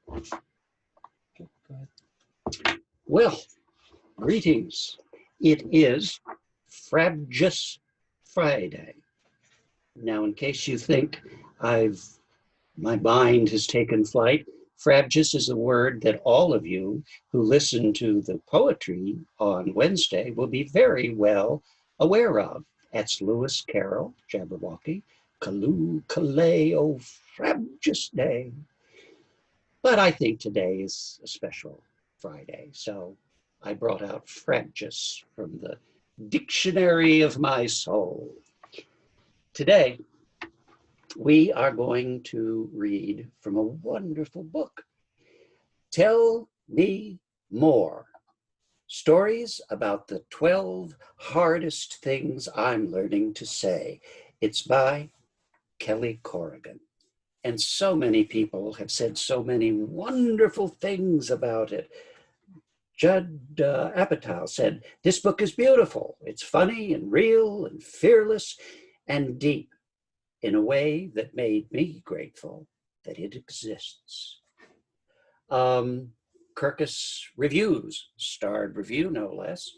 Go ahead. Well, greetings. It is Frabjous Friday. Now, in case you think my mind has taken flight, Frabjous is a word that all of you who listen to the poetry on Wednesday will be very well aware of. That's Lewis Carroll, Jabberwocky, Callooh, Calais, oh, Frabjous day. But I think today is a special Friday, so I brought out Frabjous from the dictionary of my soul. Today, we are going to read from a wonderful book. Tell Me More. Stories about the 12 hardest things I'm learning to say. It's by Kelly Corrigan. And so many people have said so many wonderful things about it. Judd Apatow said, this book is beautiful. It's funny and real and fearless and deep in a way that made me grateful that it exists. Kurtz Reviews, starred review no less.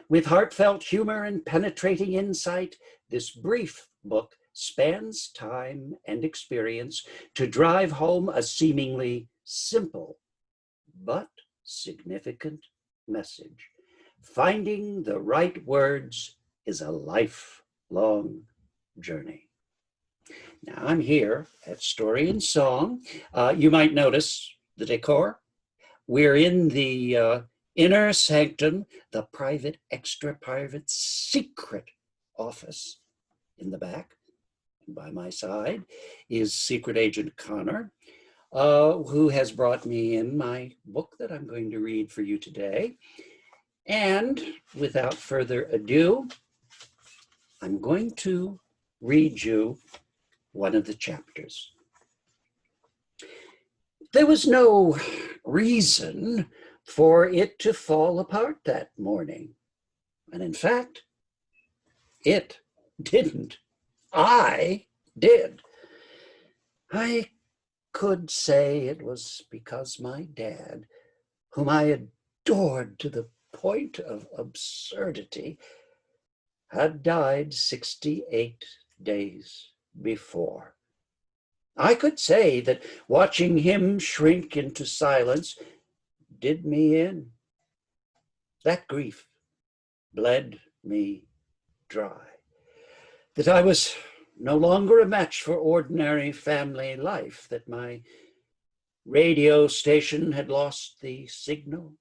With heartfelt humor and penetrating insight, this brief book spans time and experience to drive home a seemingly simple but significant message. Finding the right words is a lifelong journey. Now I'm here at Story and Song. You might notice the decor. We're in the inner sanctum, the private, extra private, secret office in the back. And by my side is Secret Agent Connor, who has brought me in my book that I'm going to read for you today. And without further ado, I'm going to read you one of the chapters. There was no reason for it to fall apart that morning. And in fact, it didn't. I did. I could say it was because my dad, whom I adored to the point of absurdity, had died 68 days before. I could say that watching him shrink into silence did me in. That grief bled me dry. That I was no longer a match for ordinary family life, that my radio station had lost the signal,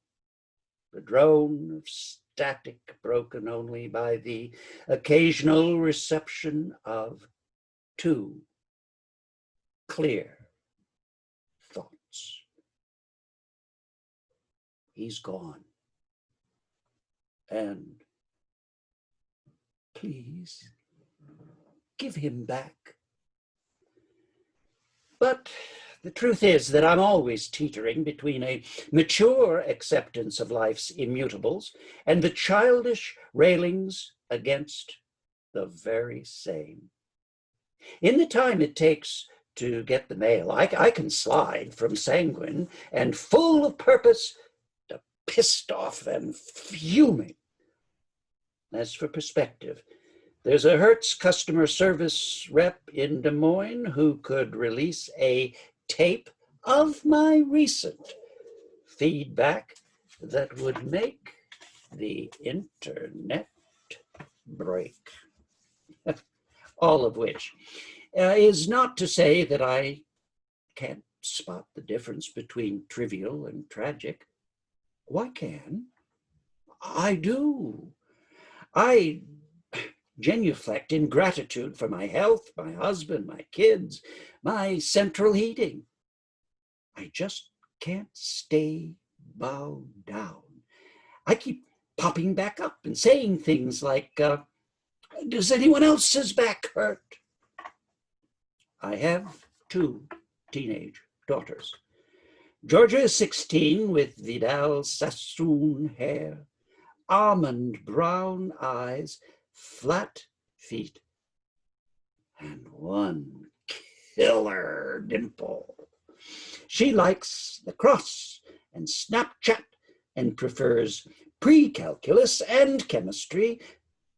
the drone of static broken only by the occasional reception of two clear thoughts. He's gone. And please give him back. But the truth is that I'm always teetering between a mature acceptance of life's immutables and the childish railings against the very same. In the time it takes to get the mail, I can slide from sanguine and full of purpose to pissed off and fuming. As for perspective, there's a Hertz customer service rep in Des Moines who could release a tape of my recent feedback that would make the internet break. All of which is not to say that I can't spot the difference between trivial and tragic. Oh, I can. I do. I genuflect in gratitude for my health, my husband, my kids, my central heating. I just can't stay bowed down. I keep popping back up and saying things like, does anyone else's back hurt? I have two teenage daughters. Georgia is 16 with Vidal Sassoon hair, almond brown eyes, flat feet, and one killer dimple. She likes lacrosse and Snapchat and prefers pre-calculus and chemistry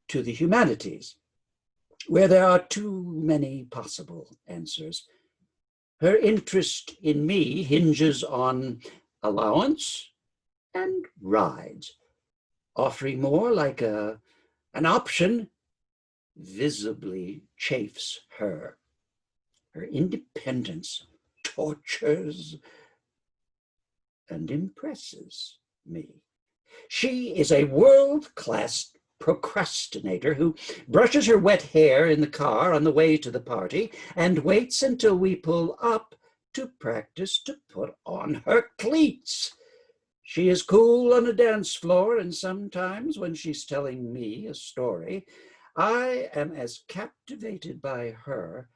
to the humanities, where there are too many possible answers. Her interest in me hinges on allowance and rides. Offering more like an option visibly chafes her. Her independence tortures and impresses me. She is a world-class procrastinator who brushes her wet hair in the car on the way to the party and waits until we pull up to practice to put on her cleats. She is cool on the dance floor, and sometimes when she's telling me a story, I am as captivated by her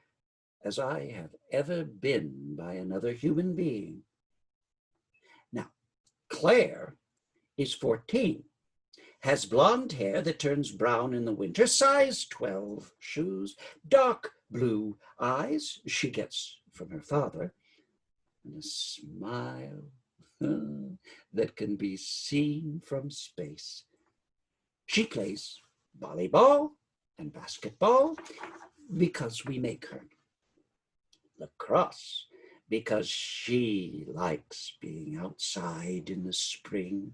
as I have ever been by another human being. Now, Claire is 14, has blonde hair that turns brown in the winter, size 12 shoes, dark blue eyes she gets from her father, and a smile that can be seen from space. She plays volleyball and basketball because we make her. Lacrosse because she likes being outside in the spring.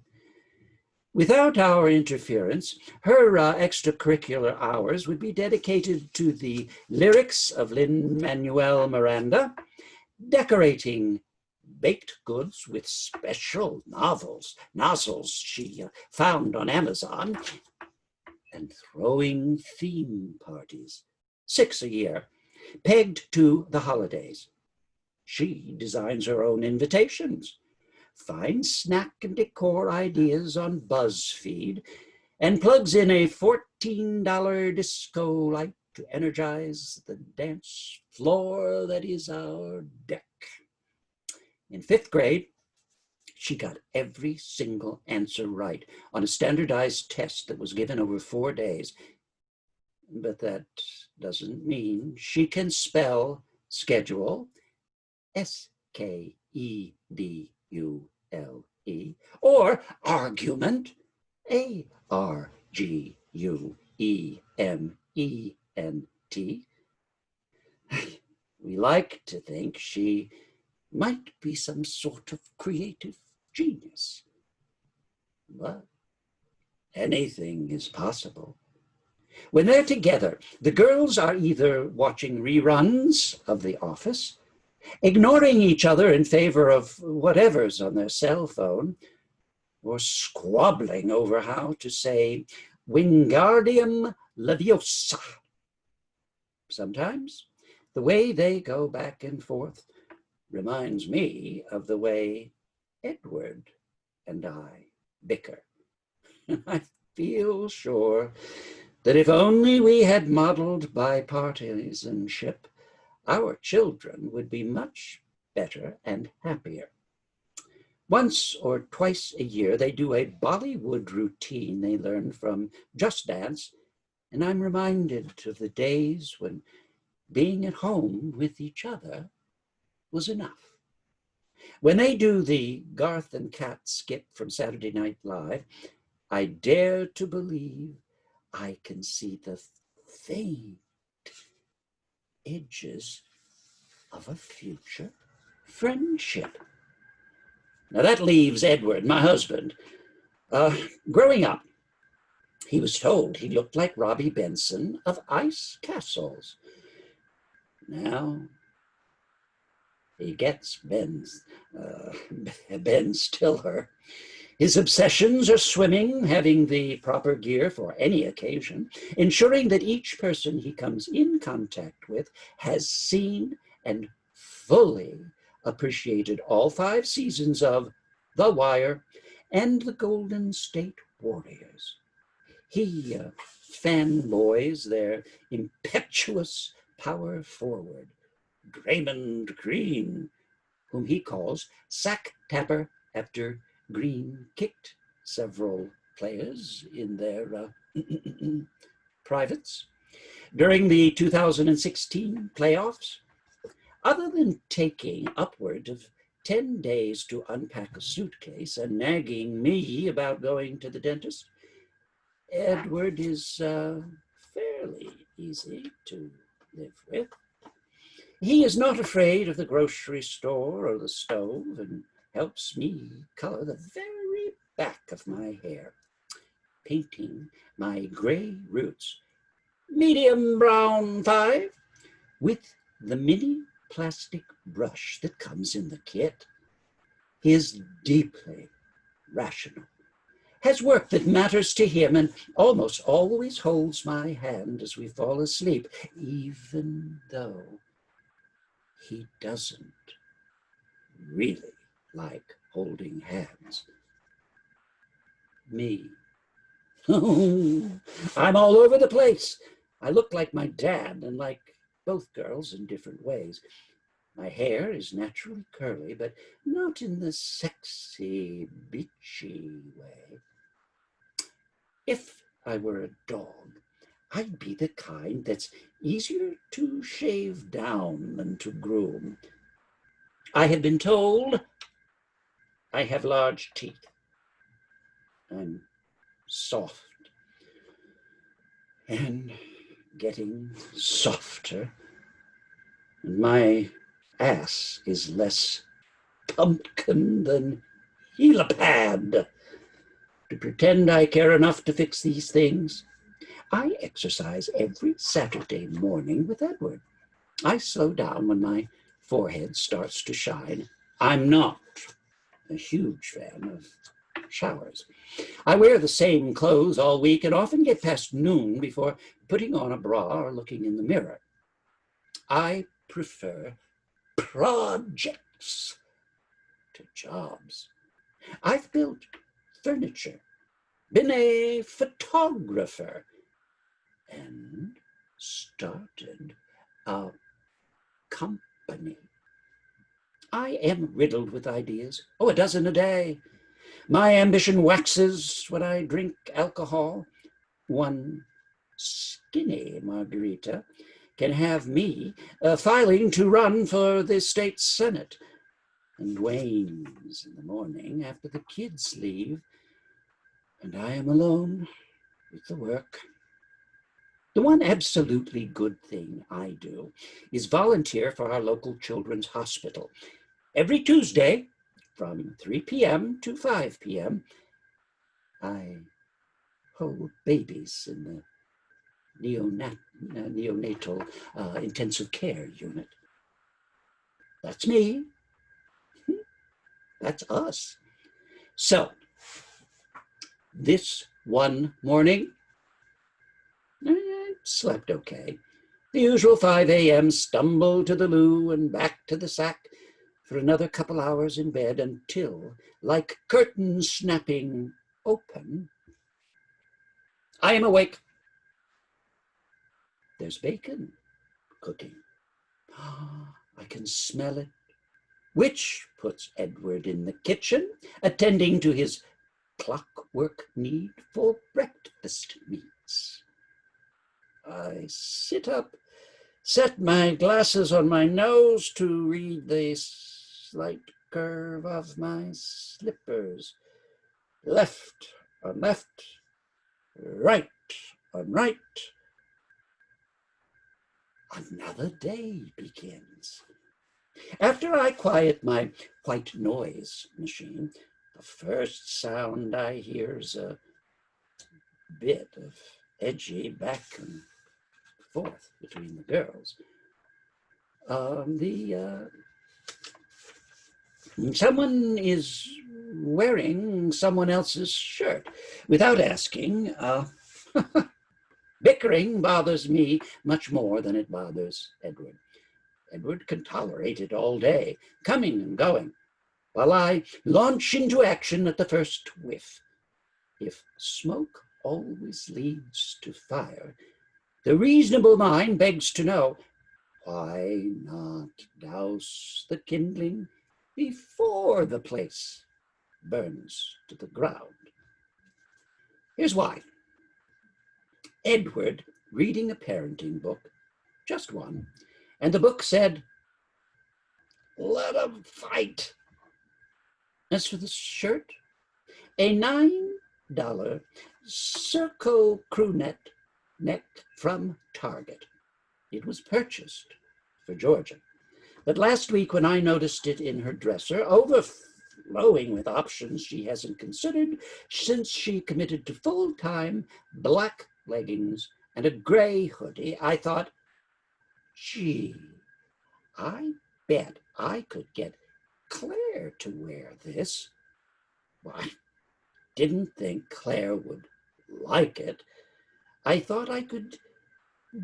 Without our interference, her extracurricular hours would be dedicated to the lyrics of Lin-Manuel Miranda, decorating baked goods with special nozzles she found on Amazon, and throwing theme parties, 6 a year, pegged to the holidays. She designs her own invitations, finds snack and decor ideas on BuzzFeed, and plugs in a $14 disco light to energize the dance floor that is our deck. In 5th grade, she got every single answer right on a standardized test that was given over 4 days. But that doesn't mean she can spell schedule, S-K-E-D-U-L-E, or argument, A-R-G-U-E-M-E-N-T. We like to think she might be some sort of creative genius. But anything is possible. When they're together, the girls are either watching reruns of The Office, ignoring each other in favor of whatever's on their cell phone, or squabbling over how to say Wingardium Leviosa. Sometimes the way they go back and forth reminds me of the way Edward and I bicker. I feel sure that if only we had modeled bipartisanship, our children would be much better and happier. Once or twice a year, they do a Bollywood routine they learn from Just Dance, and I'm reminded of the days when being at home with each other was enough. When they do the Garth and Kat skit from Saturday Night Live, I dare to believe I can see the faint edges of a future friendship. Now that leaves Edward, my husband. Growing up, he was told he looked like Robbie Benson of Ice Castles. Now he gets Ben Stiller. His obsessions are swimming, having the proper gear for any occasion, ensuring that each person he comes in contact with has seen and fully appreciated all 5 seasons of The Wire and the Golden State Warriors. He fanboys their impetuous power forward, Draymond Green, whom he calls sack tapper after Green kicked several players in their privates. During the 2016 playoffs, other than taking upward of 10 days to unpack a suitcase and nagging me about going to the dentist. Edward is fairly easy to live with. He is not afraid of the grocery store or the stove and helps me color the very back of my hair, painting my gray roots medium brown 5 with the mini plastic brush that comes in the kit. He is deeply rational, has work that matters to him, and almost always holds my hand as we fall asleep, even though he doesn't really like holding hands. Me. Oh, I'm all over the place. I look like my dad and like both girls in different ways. My hair is naturally curly, but not in the sexy, beachy way. If I were a dog, I'd be the kind that's easier to shave down than to groom. I have been told I have large teeth. I'm soft and getting softer, and my ass is less pumpkin than helipad. To pretend I care enough to fix these things, I exercise every Saturday morning with Edward. I slow down when my forehead starts to shine. I'm not a huge fan of showers. I wear the same clothes all week and often get past noon before putting on a bra or looking in the mirror. I prefer projects to jobs. I've built furniture, been a photographer, and started a company. I am riddled with ideas, a dozen a day. My ambition waxes when I drink alcohol. One skinny margarita can have me filing to run for the state senate, and wanes in the morning after the kids leave, and I am alone with the work. The one absolutely good thing I do is volunteer for our local children's hospital. Every Tuesday, from 3 p.m. to 5 p.m., I hold babies in the neonatal intensive care unit. That's me. That's us. So, this one morning, I slept okay. The usual 5 a.m. stumble to the loo and back to the sack for another couple hours in bed until, like curtains snapping open, I am awake. There's bacon cooking. I can smell it, which puts Edward in the kitchen, attending to his clockwork need for breakfast meats. I sit up, set my glasses on my nose to read the slight curve of my slippers. Left on left, right on right. Another day begins. After I quiet my white noise machine, the first sound I hear is a bit of edgy back and forth between the girls. Someone is wearing someone else's shirt without asking. Bickering bothers me much more than it bothers Edward. Edward can tolerate it all day, coming and going, while I launch into action at the first whiff. If smoke always leads to fire, the reasonable mind begs to know, why not douse the kindling before the place burns to the ground? Here's why. Edward reading a parenting book, just one, and the book said, let them fight. As for the shirt, a $9 Circo crew neck from Target. It was purchased for Georgia. But last week when I noticed it in her dresser, overflowing with options she hasn't considered since she committed to full-time black leggings and a gray hoodie, I thought, gee, I bet I could get Claire to wear this. Well, I didn't think Claire would like it. I thought I could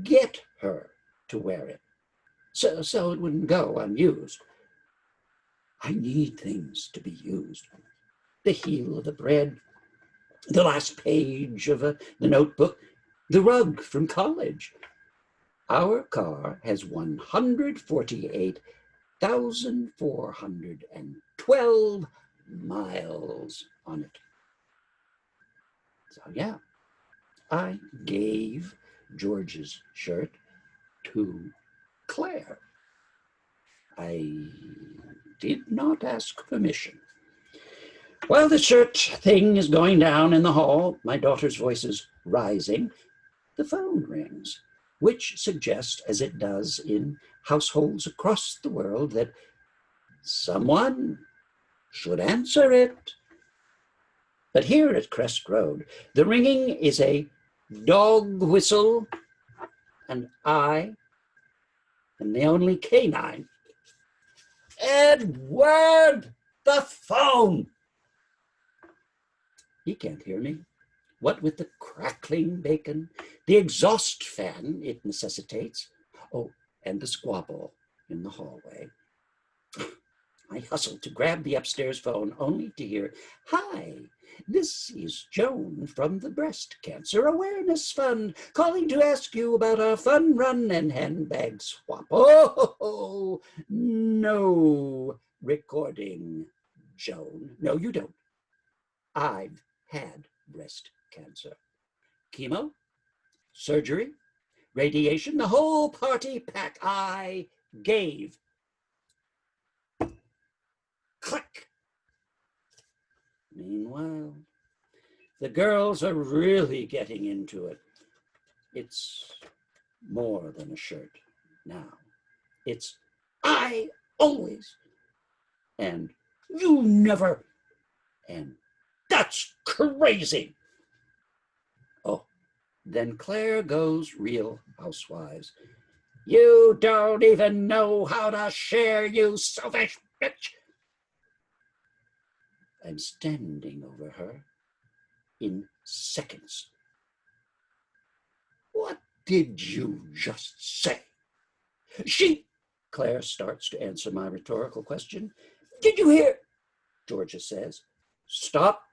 get her to wear it, so it wouldn't go unused. I need things to be used. The heel of the bread, the last page of the notebook, the rug from college. Our car has 148,412 miles on it. So yeah, I gave George's shirt to Claire. I did not ask permission. While the shirt thing is going down in the hall, my daughter's voice is rising, the phone rings, which suggests, as it does in households across the world, that someone should answer it. But here at Crest Road, the ringing is a dog whistle, and I am the only canine. Edward, the phone! He can't hear me. What with the crackling bacon, the exhaust fan it necessitates, oh, and the squabble in the hallway. I hustled to grab the upstairs phone only to hear, "Hi, this is Joan from the Breast Cancer Awareness Fund, calling to ask you about our fun run and handbag swap." Oh, no recording, Joan. No, you don't. I've had breast cancer. Chemo, surgery, radiation, the whole party pack. I gave. Click. Meanwhile, the girls are really getting into it. It's more than a shirt now. It's I always, and you never, and that's crazy. Oh, then Claire goes Real Housewives. You don't even know how to share, you selfish bitch. I'm standing over her in seconds. What did you just say? Claire starts to answer my rhetorical question. Did you hear? Georgia says. Stop.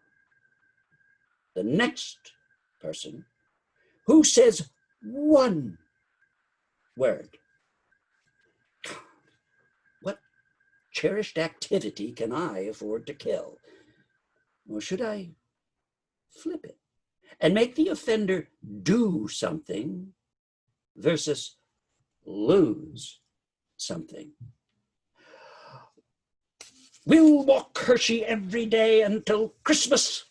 The next person who says one word. What cherished activity can I afford to kill? Or should I flip it and make the offender do something versus lose something? We'll walk Hershey every day until Christmas.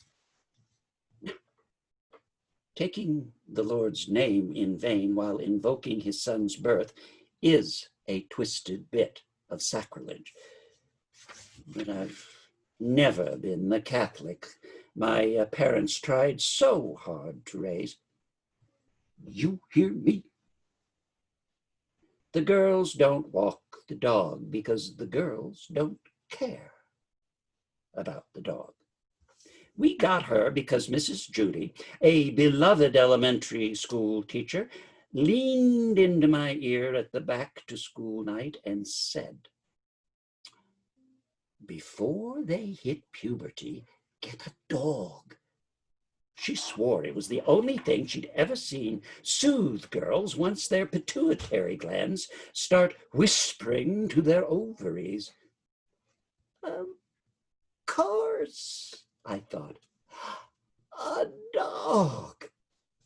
Taking the Lord's name in vain while invoking his son's birth is a twisted bit of sacrilege. But I've never been the Catholic my parents tried so hard to raise. You hear me? The girls don't walk the dog because the girls don't care about the dog. We got her because Mrs. Judy, a beloved elementary school teacher, leaned into my ear at the back-to-school night and said, before they hit puberty, get a dog. She swore it was the only thing she'd ever seen soothe girls once their pituitary glands start whispering to their ovaries. Of course, I thought. A dog,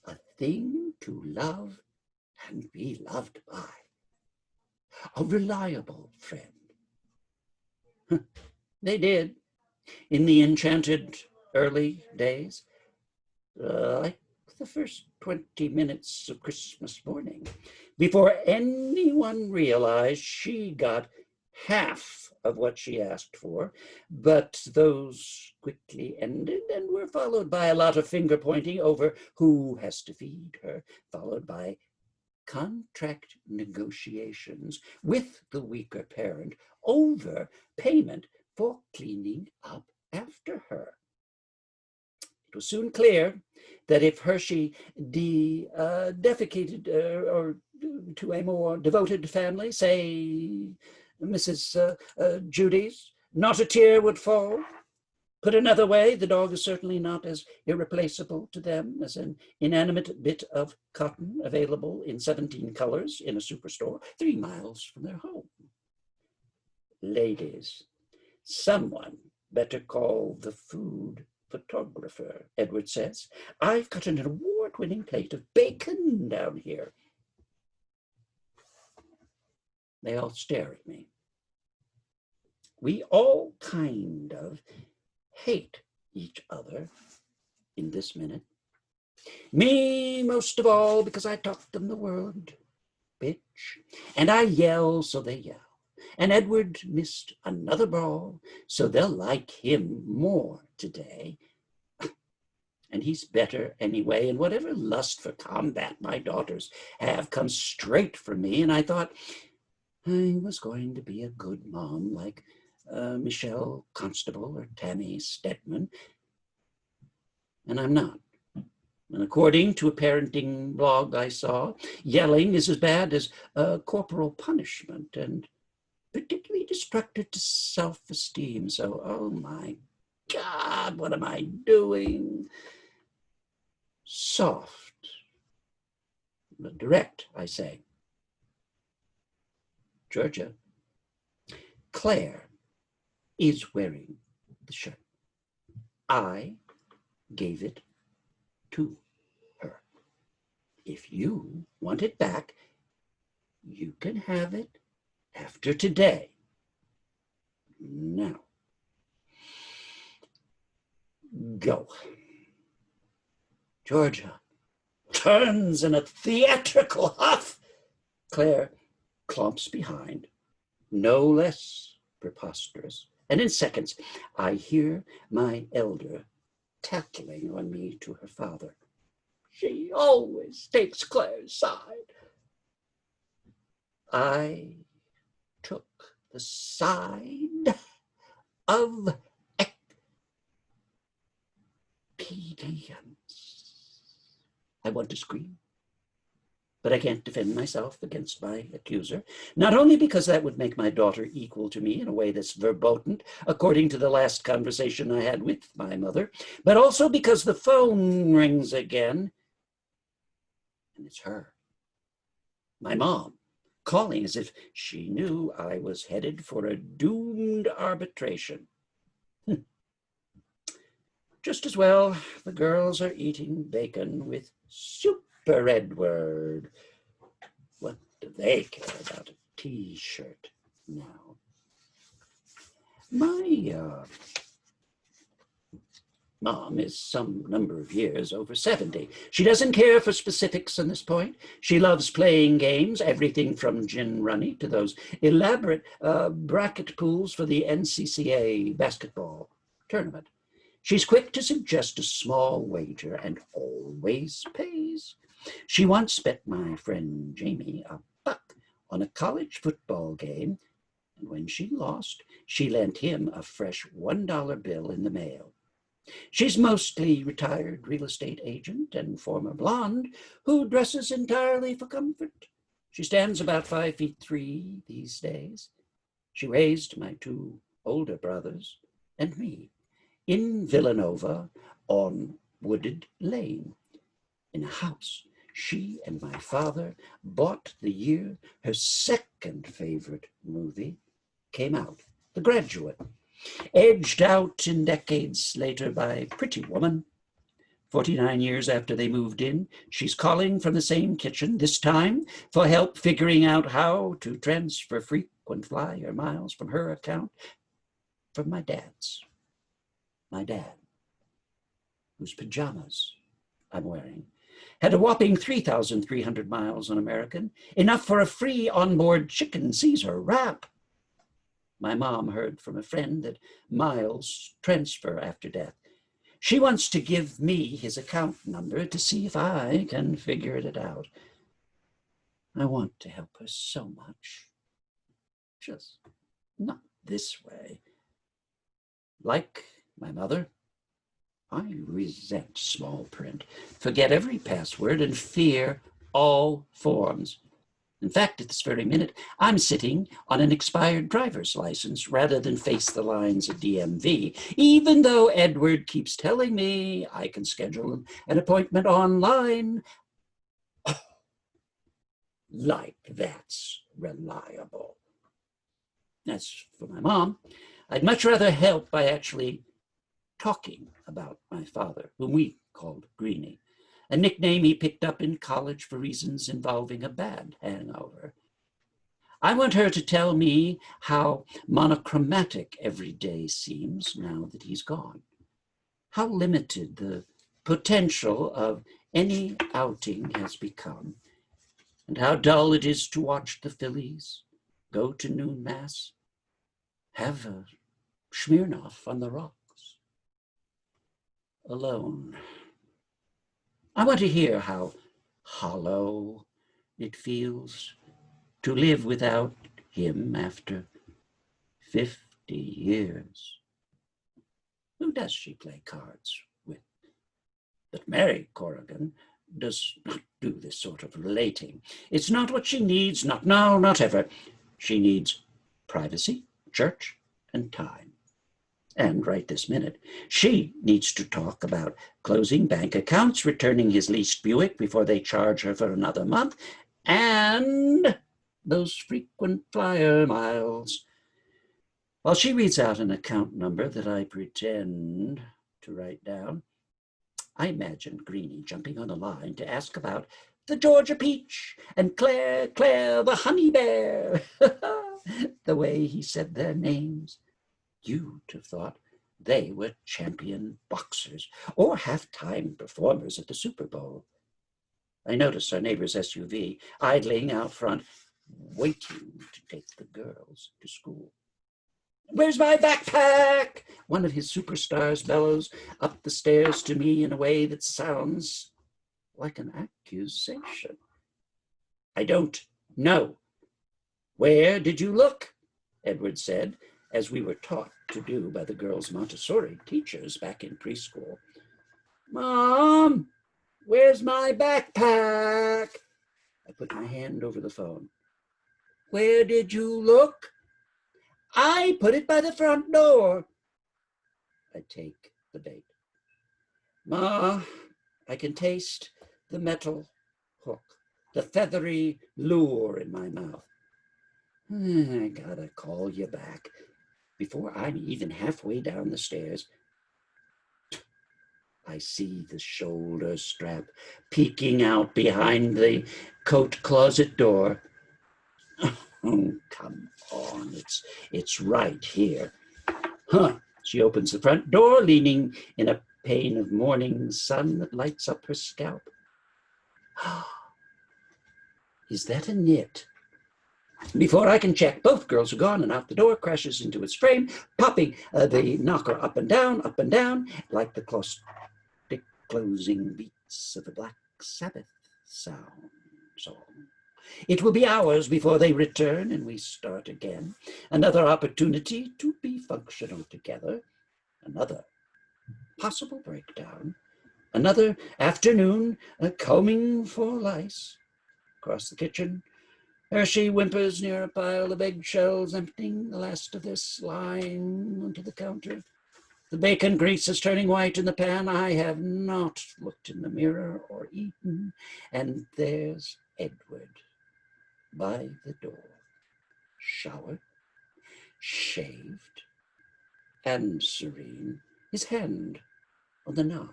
a thing to love and be loved by. A reliable friend. They did In the enchanted early days, like the first 20 minutes of Christmas morning, before anyone realized she got half of what she asked for, but those quickly ended and were followed by a lot of finger pointing over who has to feed her, followed by contract negotiations with the weaker parent over payment for cleaning up after her. It was soon clear that if Hershey defecated or to a more devoted family, say Mrs. Judy's, not a tear would fall. Put another way, the dog is certainly not as irreplaceable to them as an inanimate bit of cotton available in 17 colors in a superstore 3 miles from their home. Ladies, someone better call the food photographer, Edward says. I've got an award-winning plate of bacon down here. They all stare at me. We all kind of hate each other in this minute. Me most of all, because I taught them the word bitch, and I yell so they yell. And Edward missed another ball, so they'll like him more today. And he's better anyway, and whatever lust for combat my daughters have comes straight from me. And I thought I was going to be a good mom like Michelle Constable or Tammy Stedman, and I'm not. And according to a parenting blog I saw, yelling is as bad as corporal punishment and particularly destructive to self-esteem. So, oh my God, what am I doing? Soft, but direct, I say. Georgia, Claire is wearing the shirt. I gave it to her. If you want it back, you can have it after today. Now, go. Georgia turns in a theatrical huff. Claire clumps behind, no less preposterous. And in seconds, I hear my elder tattling on me to her father. She always takes Claire's side. I took the side of expedience. I want to scream, but I can't defend myself against my accuser, not only because that would make my daughter equal to me in a way that's verboten, according to the last conversation I had with my mother, but also because the phone rings again, and it's her, my mom, calling as if she knew I was headed for a doomed arbitration. Just as well, the girls are eating bacon with Super Edward. What do they care about a t-shirt now? My mom is some number of years over 70. She doesn't care for specifics on this point. She loves playing games, everything from gin rummy to those elaborate bracket pools for the NCCA basketball tournament. She's quick to suggest a small wager and always pays. She once bet my friend Jamie $1 on a college football game, and when she lost, she lent him a fresh $1 bill in the mail. She's mostly retired real estate agent and former blonde who dresses entirely for comfort. She stands about 5'3" these days. She raised my 2 older brothers and me in Villanova on Wooded Lane, in a house she and my father bought the year her second favorite movie came out, The Graduate, edged out in decades later by Pretty Woman. 49 years after they moved in, she's calling from the same kitchen, this time for help figuring out how to transfer frequent flyer miles from her account from my dad's. my dad, whose pajamas I'm wearing, had a whopping 3,300 miles on American, enough for a free onboard chicken Caesar wrap. My mom heard from a friend that miles transfer after death. She wants to give me his account number to see if I can figure it out. I want to help her so much. Just not this way. Like my mother, I resent small print, forget every password, and fear all forms. In fact, at this very minute, I'm sitting on an expired driver's license rather than face the lines at DMV, even though Edward keeps telling me I can schedule an appointment online. Oh, like that's reliable. As for my mom, I'd much rather help by actually talking about my father, whom we called Greenie, a nickname he picked up in college for reasons involving a bad hangover. I want her to tell me how monochromatic every day seems now that he's gone, how limited the potential of any outing has become, and how dull it is to watch the Phillies go to noon mass, have a Smirnoff on the rocks, alone. I want to hear how hollow it feels to live without him after 50 years. Who does she play cards with? But Mary Corrigan does not do this sort of relating. It's not what she needs, not now, not ever. She needs privacy, church, and time. And right this minute, she needs to talk about closing bank accounts, returning his leased Buick before they charge her for another month, and those frequent flyer miles. While she reads out an account number that I pretend to write down, I imagine Greenie jumping on the line to ask about the Georgia peach and Claire the honey bear. The way he said their names. You'd have thought they were champion boxers or half-time performers at the Super Bowl. I noticed our neighbor's SUV idling out front, waiting to take the girls to school. Where's my backpack? One of his superstars bellows up the stairs to me in a way that sounds like an accusation. I don't know. Where did you look? Edward said, as we were taught to do by the girls' Montessori teachers back in preschool. Mom, where's my backpack? I put my hand over the phone. Where did you look? I put it by the front door. I take the bait. Ma, I can taste the metal hook, the feathery lure in my mouth. I gotta call you back before I'm even halfway down the stairs. I see the shoulder strap peeking out behind the coat closet door. Oh, come on, it's right here. Huh. She opens the front door, leaning in a pane of morning sun that lights up her scalp. Is that a knit? Before I can check, both girls are gone, and out the door crashes into its frame, popping the knocker up and down, like the caustic closing beats of a Black Sabbath song. It will be hours before they return and we start again. Another opportunity to be functional together. Another possible breakdown. Another afternoon combing for lice. Across the kitchen, Hershey whimpers near a pile of eggshells, emptying the last of their slime onto the counter. The bacon grease is turning white in the pan. I have not looked in the mirror or eaten. And there's Edward by the door, showered, shaved, and serene, his hand on the knob.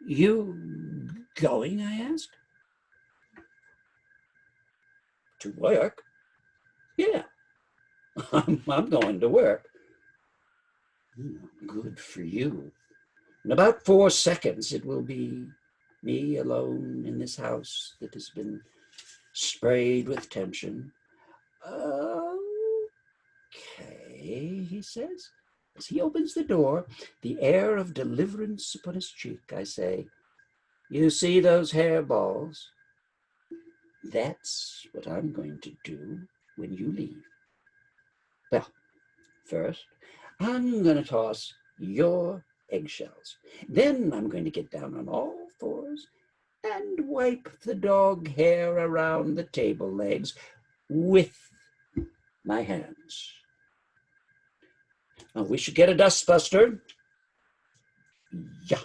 You going, I asked. To work? Yeah, I'm going to work. Good for you. In about 4 seconds, it will be me alone in this house that has been sprayed with tension. Okay, he says. As he opens the door, the air of deliverance upon his cheek, I say, you see those hairballs? That's what I'm going to do when you leave. Well, first, I'm going to toss your eggshells. Then I'm going to get down on all fours and wipe the dog hair around the table legs with my hands. Now, we should get a dustbuster. Yeah,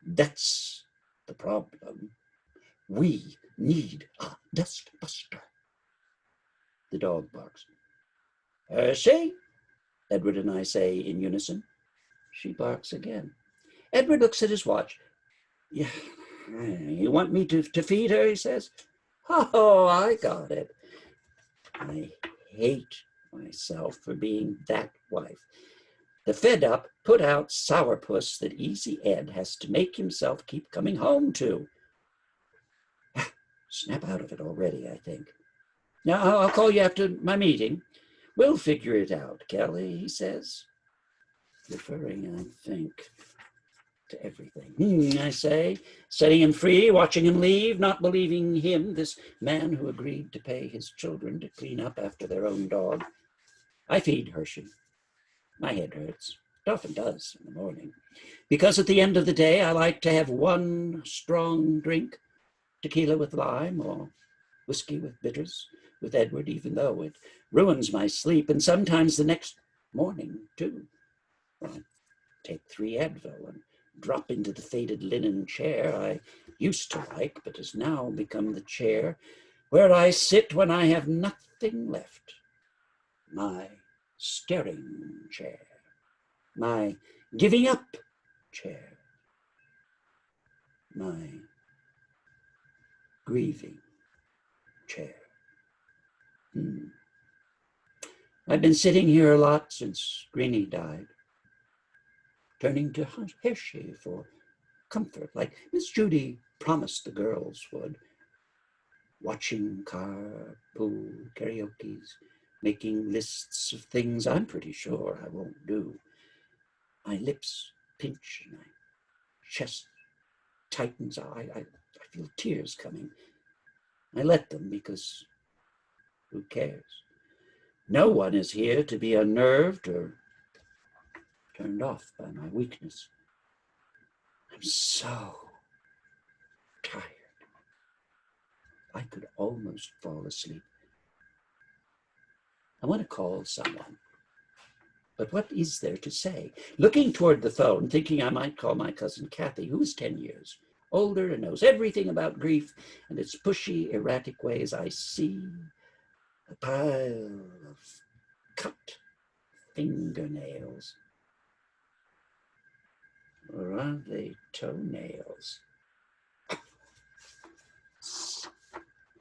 that's the problem. We need a dustbuster. The dog barks. Hershey, Edward and I say in unison. She barks again. Edward looks at his watch. Yeah, you want me to feed her, he says. Oh, I got it. I hate myself for being that wife. The fed-up, put-out sourpuss that Easy Ed has to make himself keep coming home to. Snap out of it already, I think. Now, I'll call you after my meeting. We'll figure it out, Kelly, he says, referring, I think, to everything. I say, setting him free, watching him leave, not believing him, this man who agreed to pay his children to clean up after their own dog. I feed Hershey. My head hurts. It often does in the morning. Because at the end of the day, I like to have one strong drink, tequila with lime or whiskey with bitters, with Edward, even though it ruins my sleep, and sometimes the next morning, too. Well, I take 3 Advil and drop into the faded linen chair I used to like, but has now become the chair where I sit when I have nothing left. My staring chair, my giving up chair, my grieving chair. I've been sitting here a lot since Greenie died, turning to Hershey for comfort, like Miss Judy promised the girls would, watching carpool karaokes, making lists of things I'm pretty sure I won't do. My lips pinch and my chest tightens. I feel tears coming. I let them because who cares? No one is here to be unnerved or turned off by my weakness. I'm so tired. I could almost fall asleep. I want to call someone. But what is there to say? Looking toward the phone, thinking I might call my cousin Kathy, who is 10 years older and knows everything about grief and its pushy, erratic ways, I see a pile of cut fingernails. Or are they toenails?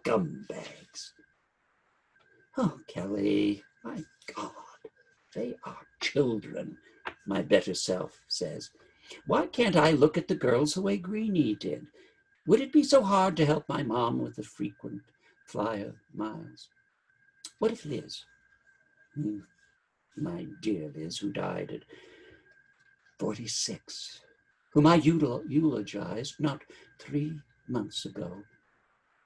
Scumbags. Oh, Kelly, my God, they are children, my better self says. Why can't I look at the girls the way Greenie did? Would it be so hard to help my mom with the frequent flyer miles? What if Liz, my dear Liz, who died at 46, whom I eulogized not 3 months ago,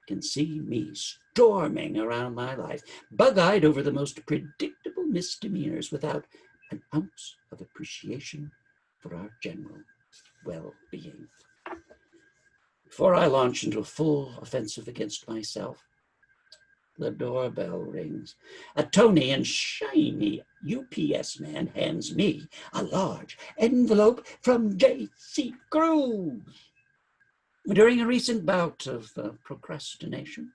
can see me storming around my life, bug-eyed over the most predictable misdemeanors without an ounce of appreciation for our general well-being. Before I launch into a full offensive against myself, the doorbell rings. A tony and shiny UPS man hands me a large envelope from J.C. Cruz. During a recent bout of procrastination,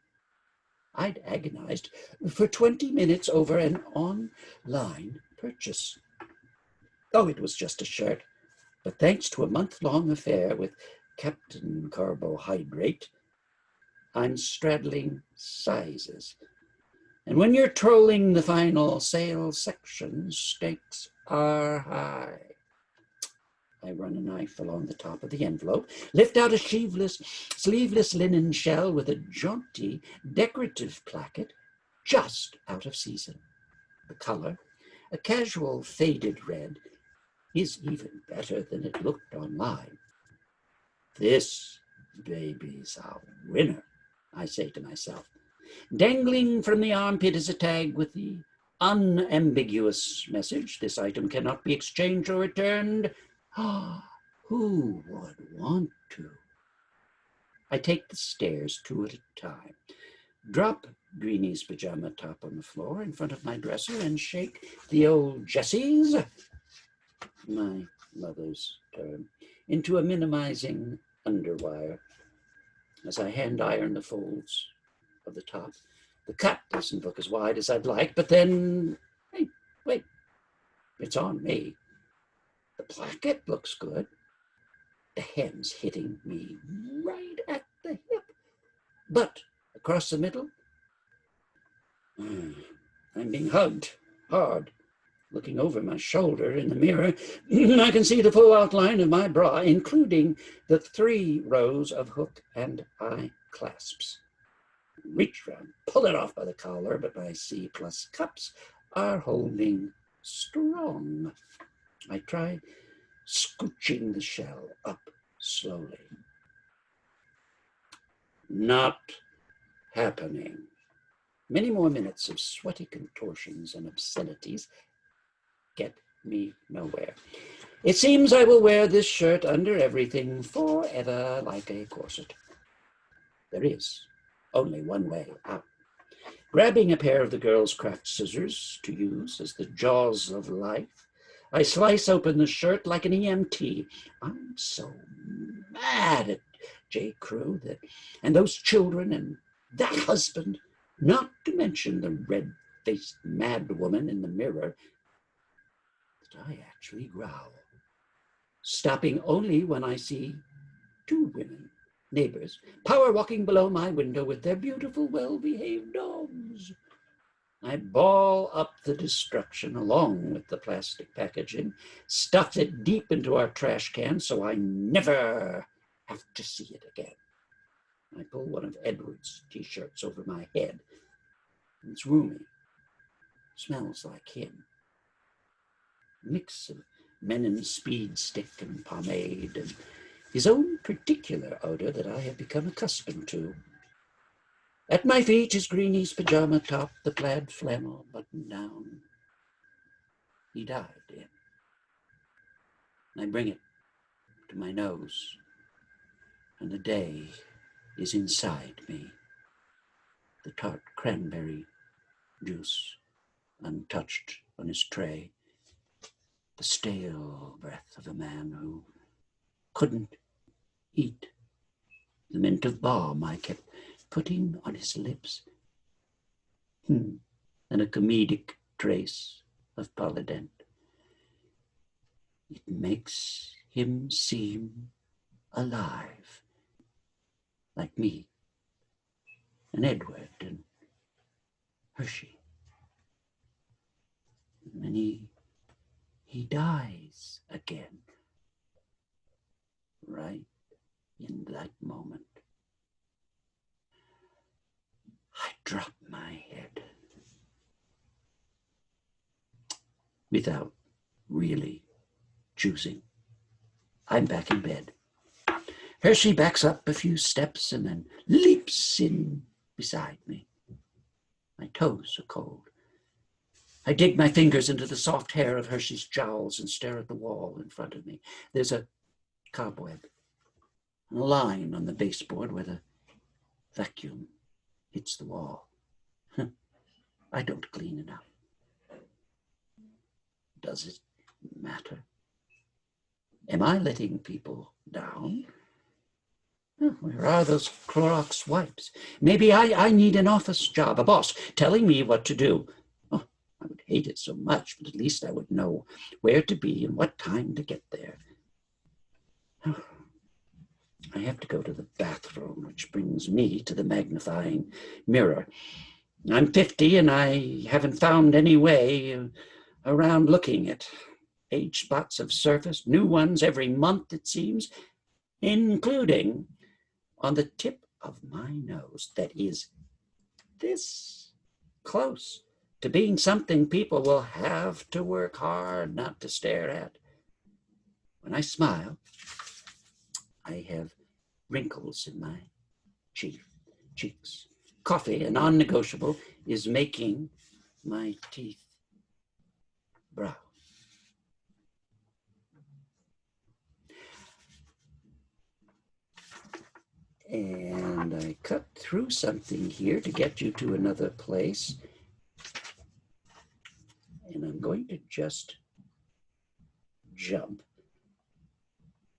I'd agonized for 20 minutes over an online purchase. Oh, it was just a shirt, but thanks to a month-long affair with Captain Carbohydrate, I'm straddling sizes. And when you're trolling the final sales section, stakes are high. I run a knife along the top of the envelope, lift out a sleeveless linen shell with a jaunty, decorative placket just out of season. The color, a casual faded red, is even better than it looked online. This baby's a winner, I say to myself. Dangling from the armpit is a tag with the unambiguous message, this item cannot be exchanged or returned. Who would want to? I take the stairs 2 at a time, drop Greenie's pajama top on the floor in front of my dresser and shake the old Jessie's, my mother's term, into a minimizing underwire as I hand iron the folds of the top. The cut doesn't look as wide as I'd like, but then, hey, wait, it's on me. The placket looks good. The hem's hitting me right at the hip, but across the middle, I'm being hugged hard. Looking over my shoulder in the mirror, I can see the full outline of my bra, including the 3 rows of hook and eye clasps. Reach around, pull it off by the collar, but my C+ cups are holding strong. I try scooching the shell up slowly. Not happening. Many more minutes of sweaty contortions and obscenities get me nowhere. It seems I will wear this shirt under everything forever like a corset. There is only one way out. Grabbing a pair of the girl's craft scissors to use as the jaws of life, I slice open the shirt like an EMT. I'm so mad at J. Crew and those children and that husband, not to mention the red-faced mad woman in the mirror, that I actually growl, stopping only when I see 2 women, neighbors, power walking below my window with their beautiful, well-behaved dogs. I ball up the destruction along with the plastic packaging, stuff it deep into our trash can so I never have to see it again. I pull one of Edward's t-shirts over my head. It's roomy, smells like him. Mix of Menon speed stick and pomade, and his own particular odor that I have become accustomed to. At my feet is Greenie's pajama top, the plaid flannel buttoned down. He died in. I bring it to my nose, and the day is inside me. The tart cranberry juice untouched on his tray. The stale breath of a man who couldn't eat. The mint of balm I kept putting on his lips. And a comedic trace of Polydent. It makes him seem alive, like me, and Edward, and Hershey. And he dies again, right in that moment. I drop my head without really choosing. I'm back in bed. Hershey backs up a few steps and then leaps in beside me. My toes are cold. I dig my fingers into the soft hair of Hershey's jowls and stare at the wall in front of me. There's a cobweb and a line on the baseboard where the vacuum hits the wall. I don't clean enough. Does it matter? Am I letting people down? Where are those Clorox wipes? Maybe I need an office job, a boss telling me what to do. Oh, I would hate it so much, but at least I would know where to be and what time to get there. I have to go to the bathroom, which brings me to the magnifying mirror. I'm 50 and I haven't found any way around looking at age spots have surfaced, new ones every month, it seems, including on the tip of my nose that is this close to being something people will have to work hard not to stare at. When I smile, I have wrinkles in my cheeks. Coffee, a non-negotiable, is making my teeth brown. And I cut through something here to get you to another place. And I'm going to just jump.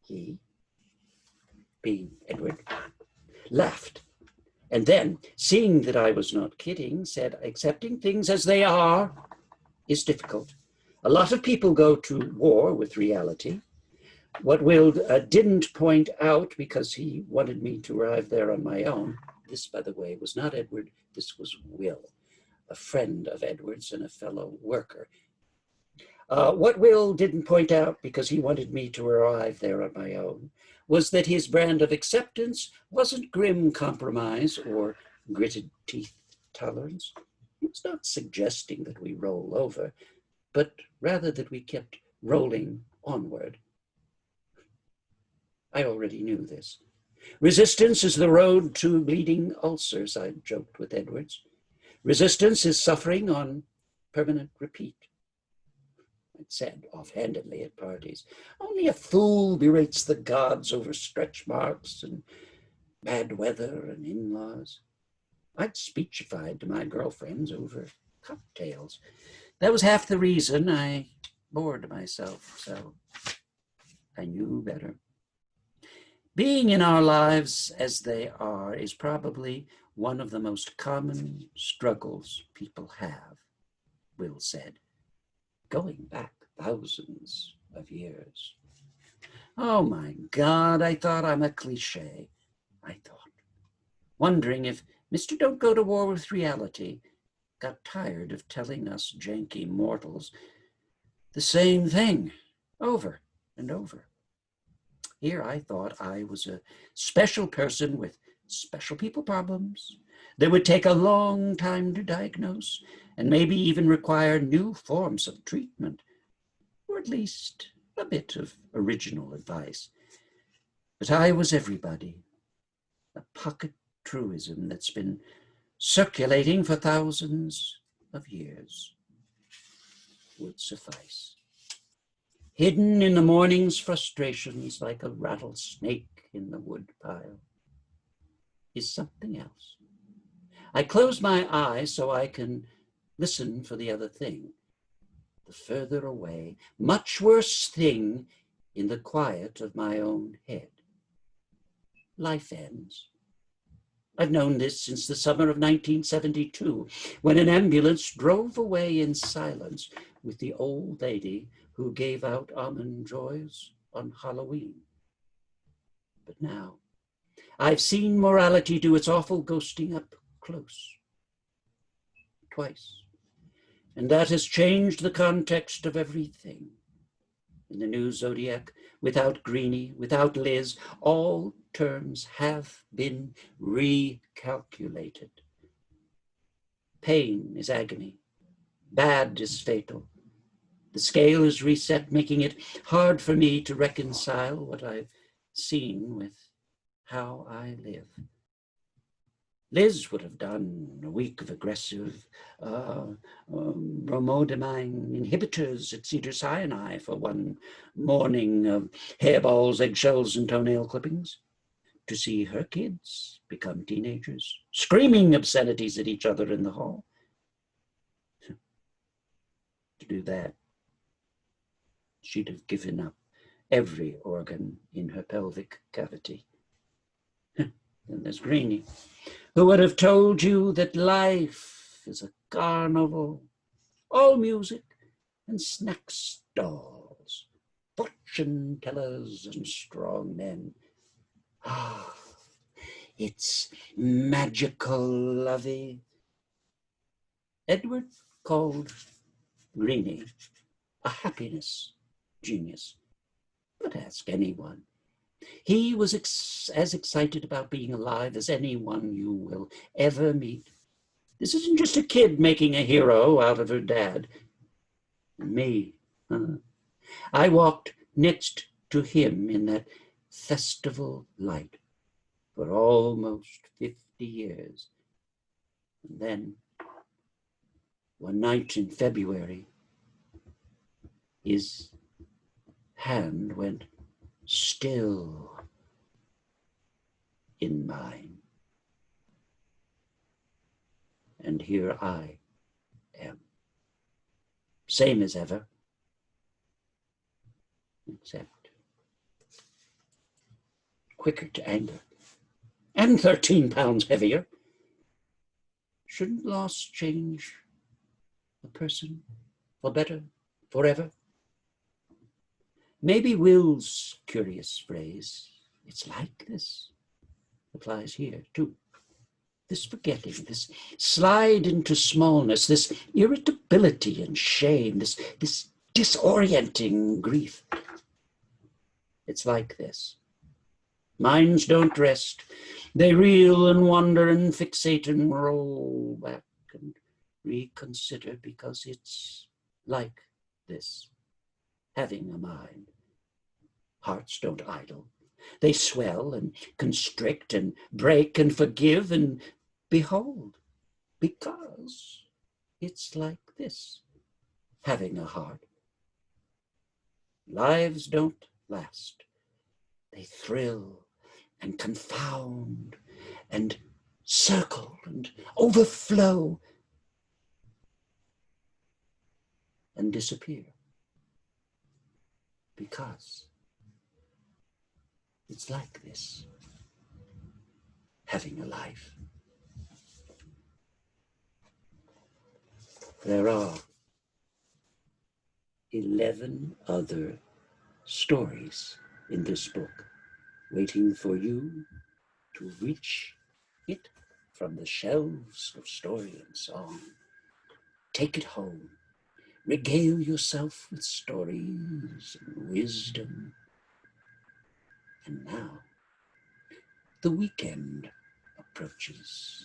He, being Edward, laughed. And then, seeing that I was not kidding, said, accepting things as they are is difficult. A lot of people go to war with reality. What Will didn't point out, because he wanted me to arrive there on my own, this, by the way, was not Edward, this was Will, a friend of Edward's and a fellow worker. What Will didn't point out, because he wanted me to arrive there on my own, was that his brand of acceptance wasn't grim compromise or gritted teeth tolerance. He was not suggesting that we roll over, but rather that we kept rolling onward. I already knew this. Resistance is the road to bleeding ulcers, I joked with Edwards. Resistance is suffering on permanent repeat, I'd said offhandedly at parties. Only a fool berates the gods over stretch marks and bad weather and in-laws. I'd speechified to my girlfriends over cocktails. That was half the reason I bored myself, so I knew better. Being in our lives as they are is probably one of the most common struggles people have, Will said, going back thousands of years. Oh my God, I thought I'm a cliche, I thought, wondering if Mr. Don't Go to War with Reality got tired of telling us janky mortals the same thing over and over. Here I thought I was a special person with special people problems that would take a long time to diagnose and maybe even require new forms of treatment, or at least a bit of original advice. But I was everybody, a pocket truism that's been circulating for thousands of years would suffice. Hidden in the morning's frustrations like a rattlesnake in the woodpile is something else. I close my eyes so I can listen for the other thing, the further away, much worse thing in the quiet of my own head. Life ends. I've known this since the summer of 1972, when an ambulance drove away in silence with the old lady who gave out almond joys on Halloween. But now, I've seen morality do its awful ghosting up close, twice, and that has changed the context of everything. In the new Zodiac, without Greenie, without Liz, all terms have been recalculated. Pain is agony, bad is fatal. The scale is reset, making it hard for me to reconcile what I've seen with how I live. Liz would have done a week of aggressive bromodamine inhibitors at Cedars-Sinai for one morning of hairballs, eggshells, and toenail clippings. To see her kids become teenagers, screaming obscenities at each other in the hall. To do that, she'd have given up every organ in her pelvic cavity. Then there's Greenie, who would have told you that life is a carnival, all music and snack stalls, fortune tellers and strong men. Ah, it's magical, lovey. Edward called Greenie a happiness genius, but ask anyone. He was as excited about being alive as anyone you will ever meet. This isn't just a kid making a hero out of her dad. Me. I walked next to him in that festival light for almost 50 years. And then, one night in February, his hand went still in mine. And here I am, same as ever, except quicker to anger and 13 pounds heavier. Shouldn't loss change a person for better, forever? Maybe Will's curious phrase, "It's like this," applies here too. This forgetting, this slide into smallness, this irritability and shame, this disorienting grief. It's like this. Minds don't rest. They reel and wander and fixate and roll back and reconsider, because it's like this, having a mind. Hearts don't idle. They swell and constrict and break and forgive, and behold, because it's like this, having a heart. Lives don't last. They thrill and confound and circle and overflow and disappear, because it's like this, having a life. There are 11 other stories in this book waiting for you to reach it from the shelves of story and song. Take it home. Regale yourself with stories and wisdom. And now, the weekend approaches,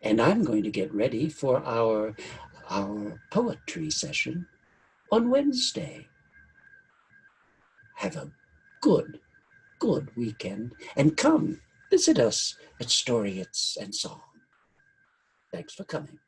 and I'm going to get ready for our poetry session on Wednesday. Have a good weekend, and come visit us at Story and Song. Thanks for coming.